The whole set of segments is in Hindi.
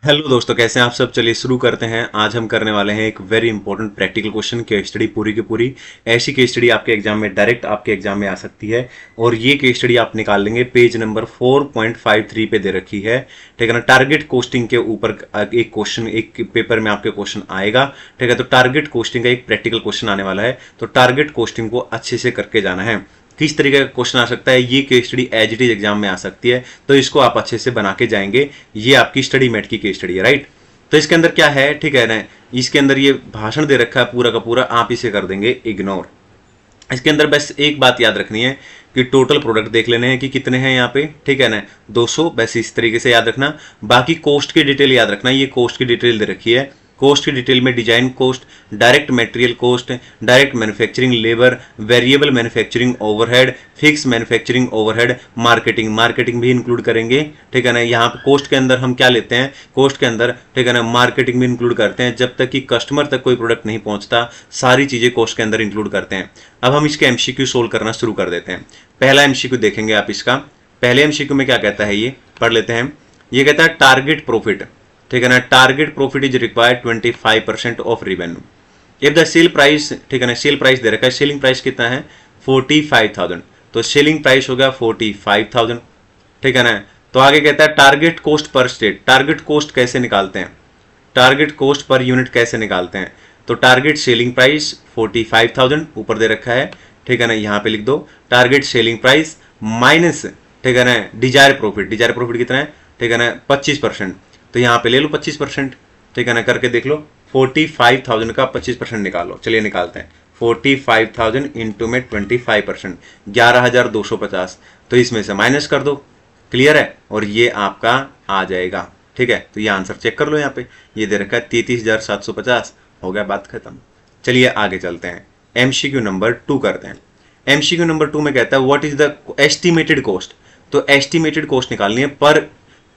हेलो दोस्तों, कैसे हैं आप सब। चलिए शुरू करते हैं। आज हम करने वाले हैं एक very important practical question case study, पूरी की पूरी। ऐसी केस स्टडी आपके एग्जाम में, डायरेक्ट आपके एग्जाम में आ सकती है। और ये केस स्टडी आप निकाल लेंगे, पेज नंबर 4.53 पे दे रखी है। ठीक है ना। टारगेट कोस्टिंग के ऊपर एक क्वेश्चन, एक पेपर में आपके क्वेश्चन आएगा। ठीक है, तो टारगेट कोस्टिंग का एक प्रैक्टिकल क्वेश्चन आने वाला है। तो टारगेट कोस्टिंग को अच्छे से करके जाना है। किस तरीके का क्वेश्चन आ सकता है, ये case study as it is exam में आ सकती है, तो इसको आप अच्छे से बना के जाएंगे। ये आपकी स्टडी मेट की केस स्टडी है, राइट। तो इसके अंदर क्या है, ठीक है ना, इसके अंदर ये भाषण दे रखा है पूरा का पूरा, आप इसे कर देंगे इग्नोर। इसके अंदर बस एक बात याद रखनी है कि टोटल प्रोडक्ट देख लेने हैं कि कितने हैं यहाँ पे, ठीक है ना, 200। बस इस तरीके से याद रखना। बाकी कोस्ट की डिटेल याद रखना, ये कोस्ट की डिटेल दे रखी है। कोस्ट की डिटेल में design cost, direct material cost, direct manufacturing labour, variable manufacturing overhead, fix manufacturing overhead, marketing, marketing भी इंक्लूड करेंगे। ठीक है ना। यहाँ पे कोस्ट के अंदर हम क्या लेते हैं, कोस्ट के अंदर, ठीक है ना, मार्केटिंग भी इंक्लूड करते हैं। जब तक कि कस्टमर तक कोई प्रोडक्ट नहीं पहुंचता, सारी चीजें कोस्ट के अंदर इंक्लूड करते हैं। अब हम इसके एमसीक्यू सोल्व करना शुरू कर देते हैं। पहला एमसीक्यू देखेंगे आप इसका। पहले एमसीक्यू में क्या कहता है, ये पढ़ लेते हैं। ये कहता है टारगेट प्रॉफिट, ठीक है ना, target profit is required 25% of revenue if the sale price, ठीक है ना, सेल प्राइस दे रखा है। सेलिंग प्राइस कितना है, 45,000। तो सेलिंग प्राइस हो गया 45,000, ठीक है ना। तो आगे कहता है टारगेट कोस्ट पर स्टेट। टारगेट कोस्ट कैसे निकालते हैं, टारगेट कोस्ट पर यूनिट कैसे निकालते हैं। तो टारगेट सेलिंग प्राइस 45,000 ऊपर दे रखा है, ठीक है ना, यहां पे लिख दो टारगेट सेलिंग प्राइस माइनस, ठीक है ना, डिजायर प्रॉफिट। डिजायर प्रॉफिट कितना है, ठीक है ना, 25%। तो यहां पे ले लो 25%, ठीक है ना, करके देख लो। 45,000 का 25% निकालो। चलिए निकालते हैं। 45,000 इंटू में 25%, 11,250। तो इसमें से माइनस कर दो, क्लियर है। और ये आपका आ जाएगा, ठीक है। तो ये आंसर चेक कर लो, यहाँ पे ये दे रखा है 33,750। हो गया, बात खत्म। चलिए आगे चलते हैं, एमसीक्यू नंबर 2 करते हैं। एमसीक्यू नंबर 2 में कहता है what is the estimated cost. तो एस्टिमेटेड कॉस्ट निकालनी है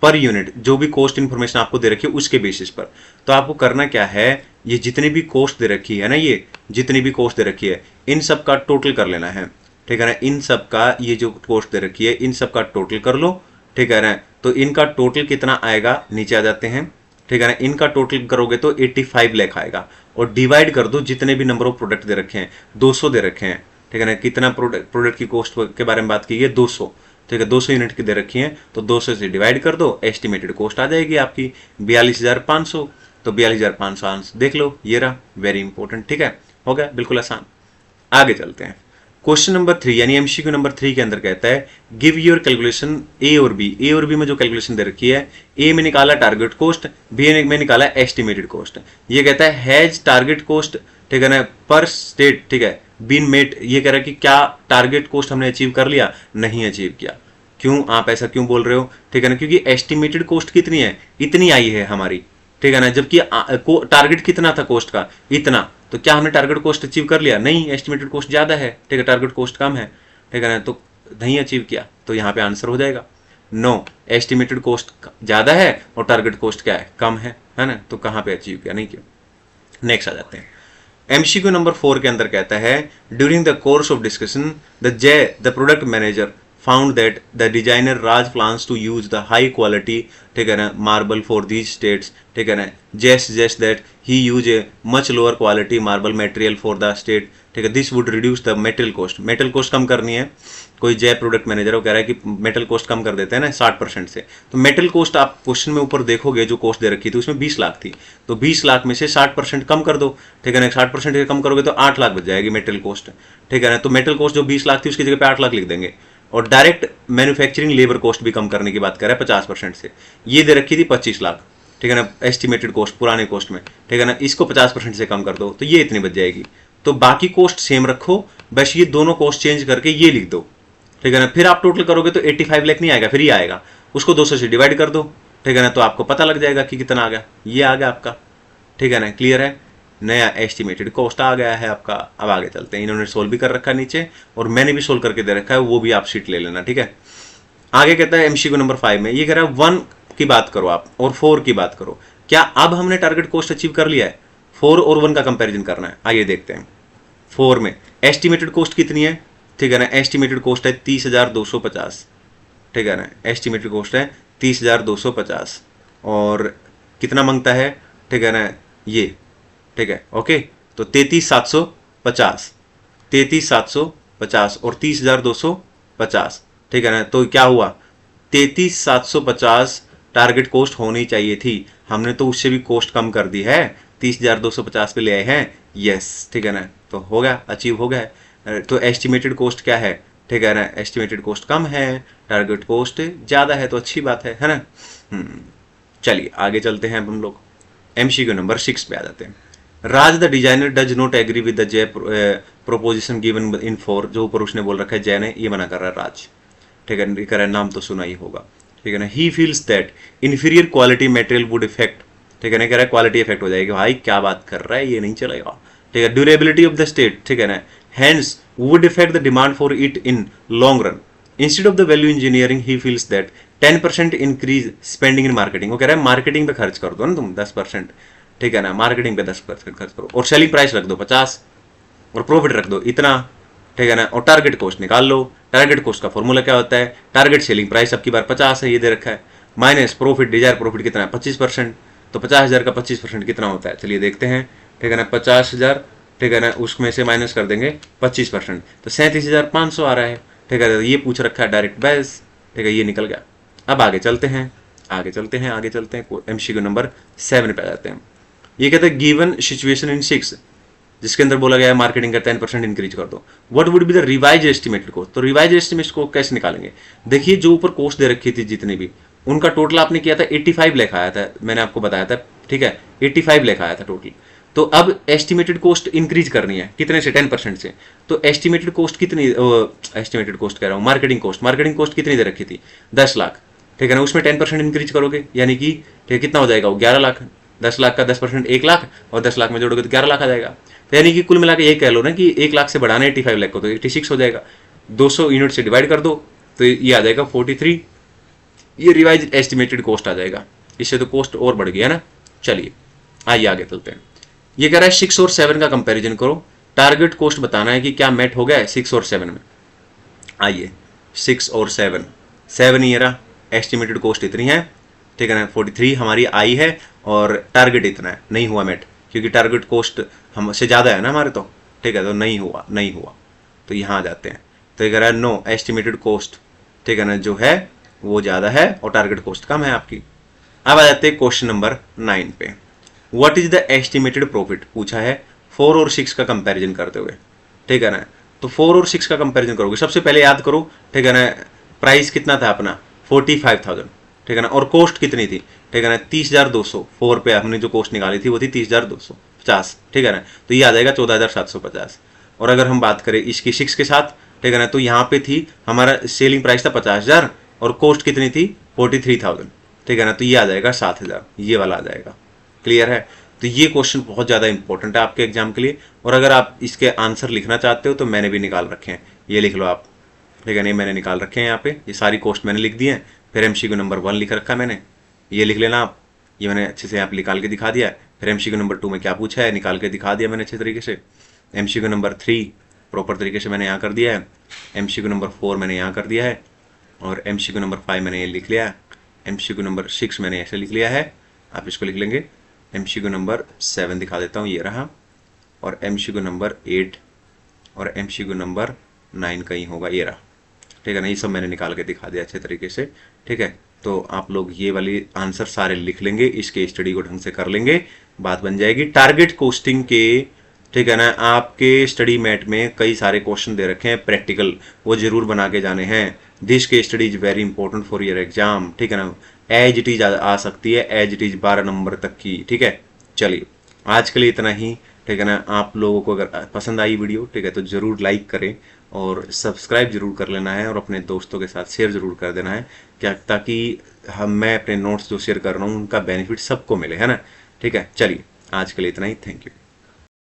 पर यूनिट, जो भी कॉस्ट इंफॉर्मेशन आपको दे रखी है उसके बेसिस पर। तो आपको करना क्या है, ये जितनी भी कॉस्ट दे रखी है ना, ये जितनी भी कॉस्ट दे रखी है, इन सब का टोटल कर लेना है, ठीक है ना। इन सब का, ये जो कॉस्ट दे रखी है, इन सब का टोटल कर लो, ठीक है ना। तो इनका टोटल कितना आएगा, नीचे आ जाते हैं, ठीक है ना। इनका टोटल करोगे तो 85 लाख आएगा। और डिवाइड कर दो, जितने भी नंबर ऑफ प्रोडक्ट दे रखे हैं, 200 दे रखे हैं, ठीक है ना। कितना प्रोडक्ट की कॉस्ट के बारे में बात की है, 200, ठीक है, 200 यूनिट की दे रखी है। तो 200 से डिवाइड कर दो, एस्टिमेटेड कॉस्ट आ जाएगी आपकी 42,500। तो 42,500 आंसर देख लो, ये रहा, वेरी इंपॉर्टेंट, ठीक है। हो गया, बिल्कुल आसान। आगे चलते हैं। क्वेश्चन नंबर 3 यानी एमसीक्यू नंबर 3 के अंदर कहता है गिव योर कैलकुलेशन ए और बी। ए और बी में जो कैलकुलेशन दे रखी है, ए में निकाला टारगेट कॉस्ट, बी में निकाला एस्टिमेटेड कॉस्ट। ये कहता है हैज टारगेट कॉस्ट, ठीक है ना, पर स्टेट, ठीक है, बीन मेट। ये कह रहा है कि क्या टारगेट कॉस्ट हमने अचीव कर लिया, नहीं अचीव किया। क्यों, आप ऐसा क्यों बोल रहे हो, ठीक है ना, क्योंकि एस्टिमेटेड कॉस्ट कितनी है, इतनी आई है हमारी, ठीक है ना, जबकि टारगेट कितना था कॉस्ट का, इतना। तो क्या हमने टारगेट कॉस्ट अचीव कर लिया, नहीं, एस्टिमेटेड कॉस्ट ज्यादा है, ठीक है, टारगेट कॉस्ट कम है, ठीक है ना, तो नहीं अचीव किया। तो यहाँ पे आंसर हो जाएगा नो, एस्टिमेटेड कॉस्ट ज्यादा है और टारगेट कॉस्ट क्या है, कम है ना। तो कहाँ पे अचीव किया, नहीं किया। नेक्स्ट आ जाते हैं। एमसीक्यू नंबर 4 के अंदर कहता है during the course of discussion the product manager found that the designer Raj plans to use the high quality, ठीक है ना, marble for these states, ठीक है ना, just that he use a much lower quality marble material for the state, ठीक है, this would reduce the metal cost। metal cost कम करनी है, कोई जय प्रोडक्ट मैनेजर वो कह रहा है कि मेटल कॉस्ट कम कर देते हैं ना 60% से। तो मेटल कॉस्ट आप क्वेश्चन में ऊपर देखोगे, जो कॉस्ट दे रखी थी उसमें 20 लाख थी, तो 20 लाख में से 60% कम कर दो, ठीक है ना। 60% कम करोगे तो 8 लाख बच जाएगी मेटल कॉस्ट, ठीक है ना। तो मेटल कॉस्ट जो 20 लाख थी उसकी जगह पे 8 लाख लिख देंगे। और डायरेक्ट मैन्युफैक्चरिंग लेबर कॉस्ट भी कम करने की बात कर रहा है 50% से। ये दे रखी थी 25 लाख, ठीक है ना, एस्टिमेटेड कॉस्ट पुराने कॉस्ट में, ठीक है ना। इसको 50% से कम कर दो तो ये इतनी बच जाएगी। तो बाकी कॉस्ट सेम रखो, बस ये दोनों कॉस्ट चेंज करके ये लिख दो, ठीक है ना। फिर आप टोटल करोगे तो 85 लाख नहीं आएगा, फिर ये आएगा, उसको 200 से डिवाइड कर दो, ठीक है ना। तो आपको पता लग जाएगा कि कितना आ गया, ये आ गया आपका, ठीक है ना। क्लियर है, नया एस्टिमेटेड कॉस्ट आ गया है आपका। अब आगे चलते हैं। इन्होंने सोल्व भी कर रखा है नीचे, और मैंने भी सोल्व करके दे रखा है, वो भी आप शीट ले लेना, ठीक है। आगे कहता है एमसीक्यू नंबर 5 में, ये कह रहा है 1 की बात करो आप और 4 की बात करो। क्या अब हमने टारगेट कॉस्ट अचीव कर लिया है, 4 और 1 का कंपेरिजन करना है। आइए देखते हैं। 4 में एस्टिमेटेड कॉस्ट कितनी है, ठीक है ना, एस्टिमेटेड कॉस्ट है 30,250, ठीक है ना, एस्टिमेटेड कॉस्ट है 30,250। और कितना मांगता है, ठीक है ना, ये, ठीक है, ओके। तो 33,750, 33,750 और 30,250, ठीक है ना। तो क्या हुआ, 33,750 टारगेट कॉस्ट होनी चाहिए थी, हमने तो उससे भी कॉस्ट कम कर दी है, 30,250 पे ले आए हैं, यस, ठीक है ना। तो हो गया, अचीव हो गया है। तो एस्टिमेटेड कॉस्ट क्या है, ठीक है ना, एस्टिमेटेड कॉस्ट कम है, टारगेट कॉस्ट ज्यादा है, तो अच्छी बात है ना। चलिए आगे चलते हैं हम लोग, एमसीक्यू नंबर 6 पे आ जाते हैं। Raj the designer does not agree with the Jay proposition given in 4, जो ऊपर उसने बोल रखा है जय ने, ये मना कर रहा है राज, ठीक है, कह रहा है नाम तो सुना ही होगा, ठीक है ना। He feels that inferior quality material would effect, ठीक है ना, कह रहा है क्वालिटी इफेक्ट हो जाएगी, भाई क्या बात कर रहा है, ये नहीं चलेगा, ठीक है। ड्यूरेबिलिटी ऑफ द स्टेट, ठीक है ना, hence would effect the demand for it in long run. Instead of the value engineering he feels that 10% increase spending in marketing, वो कह रहा है मार्केटिंग पे खर्च कर दो ना तुम 10%, ठीक है ना, मार्केटिंग पे 10% खर्च करो, और सेलिंग प्राइस रख दो 50 और प्रॉफिट रख दो इतना, ठीक है ना, और टारगेट कॉस्ट निकाल लो। टारगेट कॉस्ट का फॉर्मूला क्या होता है, टारगेट सेलिंग प्राइस अब की बार 50 है, ये दे रखा है, माइनस प्रॉफिट, डिजायर प्रॉफिट कितना है 25%, तो 50,000 का 25% कितना होता है, चलिए देखते हैं, ठीक है ना, 50,000, ठीक है ना, उसमें से माइनस कर देंगे 25%, तो 37,500 आ रहा है, ठीक है। ये पूछ रखा है डायरेक्ट बैस, ठीक है, ये निकल गया। अब आगे चलते हैं, आगे चलते हैं, आगे चलते हैं, एमसीक्यू नंबर 7 पे आ जाते हैं। ये कहते हैं गिवन सिचुएशन इन 6, जिसके अंदर बोला गया है मार्केटिंग का 10% इंक्रीज कर दो, what would be the revise estimated cost. तो रिवाइज एस्टिमेट को कैसे निकालेंगे, देखिए जो ऊपर कॉस्ट दे रखी थी जितनी भी, उनका टोटल आपने किया था 85 लाख आया था, मैंने आपको बताया था, ठीक है, 85 लाख आया था टोटल। तो अब एस्टिमेटेड कॉस्ट इंक्रीज करनी है कितने से, 10% से। तो एस्टिमेटेड कॉस्ट कितनी, एस्टिमेटेड कॉस्ट कह रहा हूँ, मार्केटिंग कॉस्ट कितनी दे रखी थी, 10 लाख, ठीक है ना, उसमें 10% इंक्रीज करोगे, यानी कि ठीक है कितना हो जाएगा, वो 11 लाख, 10 लाख का 10% 1 लाख, और 10 लाख में जोड़ोगे तो 11 लाख आ जाएगा। तो यानी कि कुल मिला के ये कह लो ना कि 1 लाख से बढ़ाना 85 लाख को, तो 86 हो जाएगा, 200 यूनिट से डिवाइड कर दो तो ये आ जाएगा 43, ये रिवाइज एस्टिमेटेड कॉस्ट आ जाएगा। इससे तो कॉस्ट और बढ़ गया ना। चलिए आइए आगे चलते हैं। ये कह रहा है 6 और 7 का कंपैरिजन करो, टारगेट कॉस्ट बताना है कि क्या मेट हो गया है 6 और 7 में। आइए 6 और 7, 7 ये रहा, एस्टिमेटेड कॉस्ट इतनी है, ठीक है ना, 43 हमारी आई है, और टारगेट इतना है, नहीं हुआ मेट, क्योंकि टारगेट कॉस्ट हमसे ज़्यादा है ना हमारे, तो ठीक है, तो नहीं हुआ, नहीं हुआ, तो यहाँ आ जाते हैं। तो ये कह रहा है नो एस्टिमेटेड कॉस्ट, ठीक है ना, जो है वो ज़्यादा है और टारगेट कॉस्ट कम है आपकी। अब आ जाते हैं क्वेश्चन नंबर 9 पे। What is the estimated profit पूछा है 4 और 6 का कंपैरिजन करते हुए, ठीक है ना। तो 4 और 6 का कंपैरिजन करोगे, सबसे पहले याद करो, ठीक है ना, प्राइस कितना था अपना 45,000, ठीक है ना, और कॉस्ट कितनी थी, ठीक है ना, 30,200, 4 पे हमने जो कॉस्ट निकाली थी वो थी 30,250, ठीक है ना, तो ये आ जाएगा 14,750। और अगर हम बात करें इसकी 6 के साथ, ठीक है ना, तो यहाँ पे थी हमारा सेलिंग प्राइस था 50,000 और कॉस्ट कितनी थी 43,000, ठीक है ना, तो ये आ जाएगा 7,000, ये वाला आ जाएगा। क्लियर है। तो ये क्वेश्चन बहुत ज़्यादा इंपॉर्टेंट है आपके एग्जाम के लिए, और अगर आप इसके आंसर लिखना चाहते हो तो मैंने भी निकाल रखे हैं, ये लिख लो आप, ठीक है, नहीं मैंने निकाल रखे हैं यहाँ पे, ये सारी कॉस्ट मैंने लिख दी है। फिर एमसीक्यू नंबर 1 लिख रखा है मैंने, ये लिख लेना आप, ये मैंने अच्छे से आप निकाल के दिखा दिया है। फिर एमसीक्यू नंबर 2 में क्या पूछा है निकाल के दिखा दिया मैंने अच्छे तरीके से। एमसीक्यू नंबर 3 प्रॉपर तरीके से मैंने यहाँ कर दिया है। एमसीक्यू नंबर 4 मैंने यहाँ कर दिया है, और एमसीक्यू नंबर 5 मैंने ये लिख लिया है। एमसीक्यू नंबर 6 मैंने ऐसे लिख लिया है, आप इसको लिख लेंगे। एमसीक्यू नंबर 7 दिखा देता हूँ, ये रहा, और एमसीक्यू नंबर 8 और एमसीक्यू नंबर 9 कहीं होगा, ये रहा, ठीक है ना। ये सब मैंने निकाल के दिखा दिया अच्छे तरीके से, ठीक है। तो आप लोग ये वाली आंसर सारे लिख लेंगे, इसके स्टडी को ढंग से कर लेंगे, बात बन जाएगी। टारगेट कॉस्टिंग के, ठीक है ना, आपके स्टडी मैट में कई सारे क्वेश्चन दे रखे हैं प्रैक्टिकल, वो जरूर बना के जाने हैं। दिस के study is very important for your exam, ठीक है ना। एज इट इज आ सकती है, एज इट इज 12 नंबर तक की, ठीक है। चलिए आज के लिए इतना ही, ठीक है ना। आप लोगों को अगर पसंद आई वीडियो, ठीक है, तो जरूर लाइक करें और सब्सक्राइब जरूर कर लेना है, और अपने दोस्तों के साथ शेयर जरूर कर देना है, क्या, ताकि मैं अपने नोट्स जो शेयर कर रहा हूँ उनका बेनिफिट सबको मिले, है ना। ठीक है, चलिए आज के लिए इतना ही, थैंक यू।